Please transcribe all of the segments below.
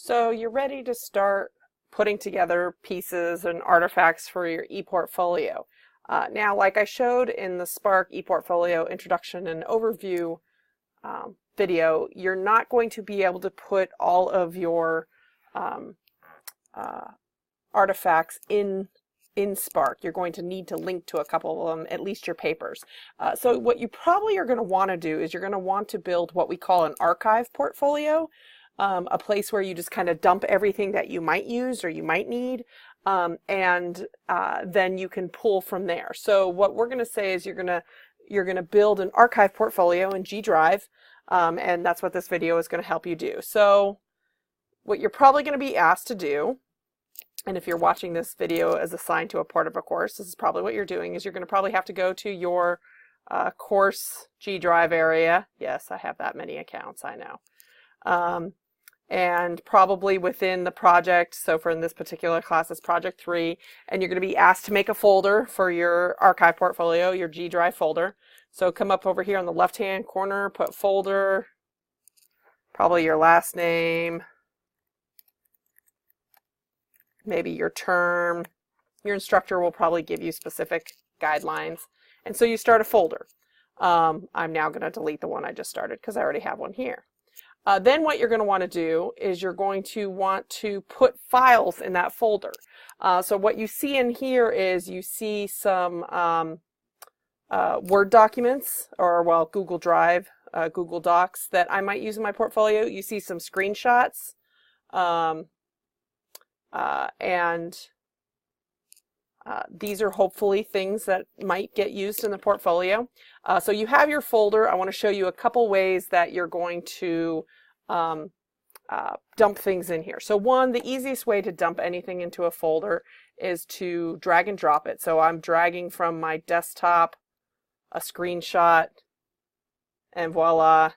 So you're ready to start putting together pieces and artifacts for your ePortfolio. Now, like I showed in the Spark ePortfolio Introduction and Overview video, you're not going to be able to put all of your um, artifacts in Spark. You're going to need to link to a couple of them, at least your papers. So what you probably are going to want to do is you're going to want to build what we call an archive portfolio, a place where you just kind of dump everything that you might use or you might need, and then you can pull from there. So what we're going to say is you're going to build an archive portfolio in Gdrive, and that's what this video is going to help you do. So what you're probably going to be asked to do, and if you're watching this video as assigned to a part of a course, this is probably what you're doing, is you're going to probably have to go to your course Gdrive area. Yes, I have that many accounts, I know. And probably within the project, so for in this particular class, it's project 3, and you're going to be asked to make a folder for your archive portfolio, your Gdrive folder. So come up over here on the left-hand corner, put folder, probably your last name, maybe your term. Your instructor will probably give you specific guidelines. And so you start a folder. I'm now going to delete the one I just started because I already have one here. Then what you're going to want to do is you're going to want to put files in that folder. So what you see in here is you see some Word documents, or well, Google Drive, Google Docs that I might use in my portfolio. You see some screenshots, and these are hopefully things that might get used in the portfolio. So you have your folder. I want to show you a couple ways that you're going to dump things in here. So one, the easiest way to dump anything into a folder is to drag and drop it. So I'm dragging from my desktop a screenshot, and voila,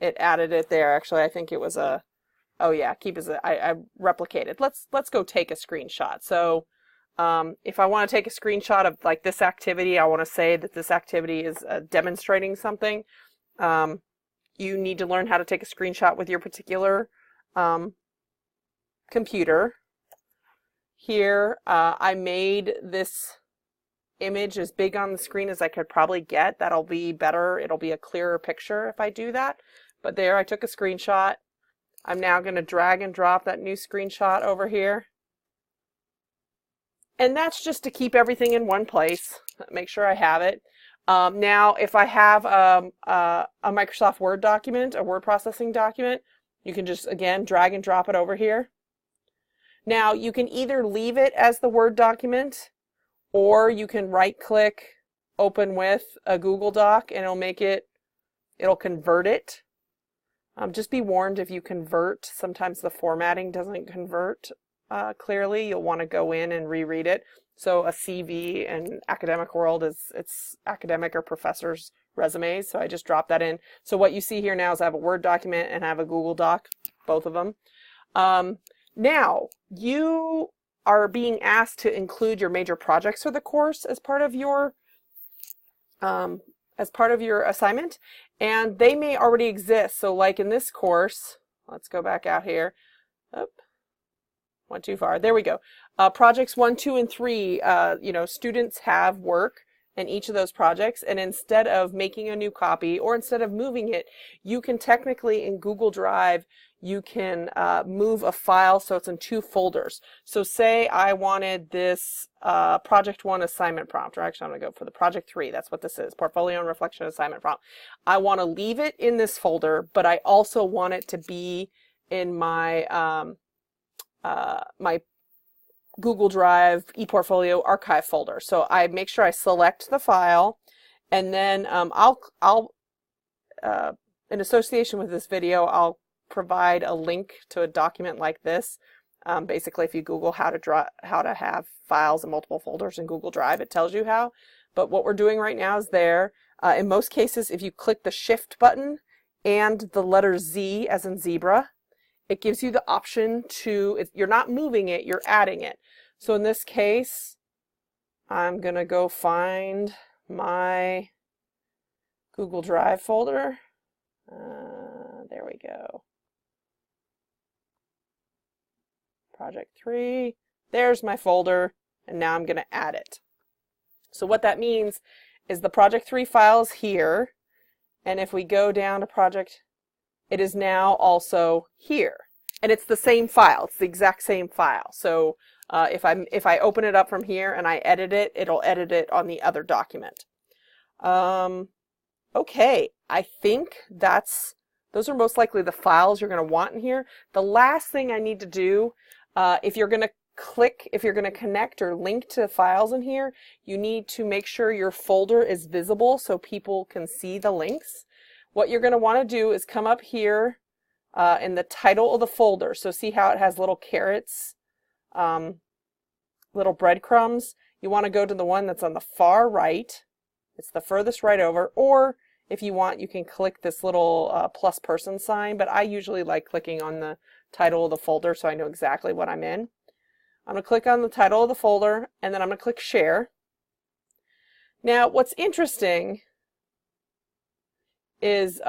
it added it there. Actually, I think it was a, oh yeah, keep as I replicated. Let's go take a screenshot. So if I want to take a screenshot of like this activity, I want to say that this activity is demonstrating something. You need to learn how to take a screenshot with your particular computer. Here, I made this image as big on the screen as I could probably get. That'll be better. It'll be a clearer picture if I do that. But there, I took a screenshot. I'm now going to drag and drop that new screenshot over here. And that's just to keep everything in one place, make sure I have it. Now, if I have a Microsoft Word document, a word processing document, you can just, again, drag and drop it over here. Now, you can either leave it as the Word document, or you can right-click, open with a Google Doc, and it'll convert it. Just be warned, if you convert, sometimes the formatting doesn't convert clearly. You'll want to go in and reread it. So a CV in academic world it's academic or professor's resumes. So I just dropped that in. So what you see here now is I have a Word document and I have a Google Doc, both of them. Now you are being asked to include your major projects for the course as part of your assignment, and they may already exist. So like in this course, let's go back out here. Oh, went too far. There we go. Projects 1, 2, and 3, students have work in each of those projects, and instead of making a new copy or instead of moving it, you can technically in Google Drive, you can move a file so it's in 2 folders. So say I wanted this project 1 assignment prompt, or actually I'm going to go for the project 3. That's what this is, portfolio and reflection assignment prompt. I want to leave it in this folder, but I also want it to be in my my Google Drive ePortfolio archive folder. So I make sure I select the file, and then I'll in association with this video, I'll provide a link to a document like this. Basically, if you Google how to have files in multiple folders in Google Drive, it tells you how. But what we're doing right now is there. In most cases, if you click the Shift button and the letter Z as in zebra, it gives you the option to, you're not moving it, you're adding it. So in this case, I'm going to go find my Google Drive folder. There we go. project 3. There's my folder, and now I'm going to add it. So what that means is the project 3 file is here, and if we go down to project, it is now also here. And it's the same file. It's the exact same file. So if I open it up from here and I edit it, it'll edit it on the other document. Okay, I think those are most likely the files you're going to want in here. The last thing I need to do, if you're going to connect or link to files in here, you need to make sure your folder is visible so people can see the links. What you're going to want to do is come up here in the title of the folder. So see how it has little carrots, little breadcrumbs? You want to go to the one that's on the far right. It's the furthest right over, or if you want, you can click this little plus person sign, but I usually like clicking on the title of the folder so I know exactly what I'm in. I'm going to click on the title of the folder, and then I'm going to click Share. Now, what's interesting is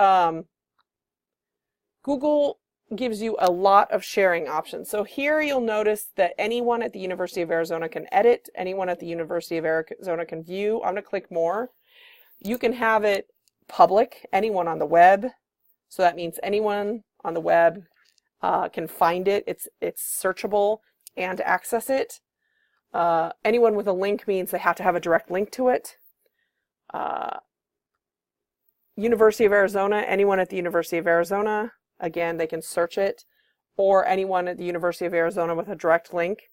Google gives you a lot of sharing options. So here you'll notice that anyone at the University of Arizona can edit, anyone at the University of Arizona can view. I'm going to click More. You can have it public, anyone on the web. So that means anyone on the web can find it. It's searchable and access it. Anyone with a link means they have to have a direct link to it. University of Arizona, anyone at the University of Arizona, again, they can search it, or anyone at the University of Arizona with a direct link.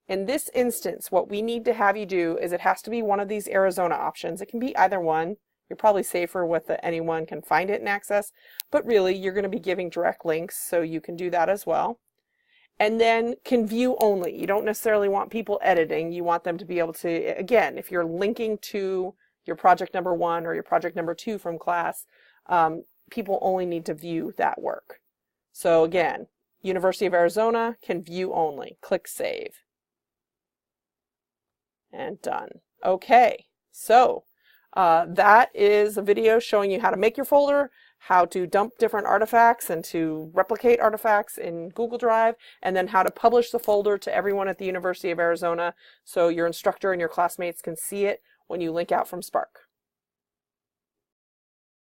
In this instance, what we need to have you do is it has to be one of these Arizona options. It can be either one. You're probably safer with the anyone can find it and access, but really you're going to be giving direct links, so you can do that as well. And then can view only. You don't necessarily want people editing. You want them to be able to, again, if you're linking to your project number 1 or your project number 2 from class, people only need to view that work. So again, University of Arizona can view only. Click Save. And done. Okay, so that is a video showing you how to make your folder, how to dump different artifacts and to replicate artifacts in Google Drive, and then how to publish the folder to everyone at the University of Arizona so your instructor and your classmates can see it when you link out from Spark.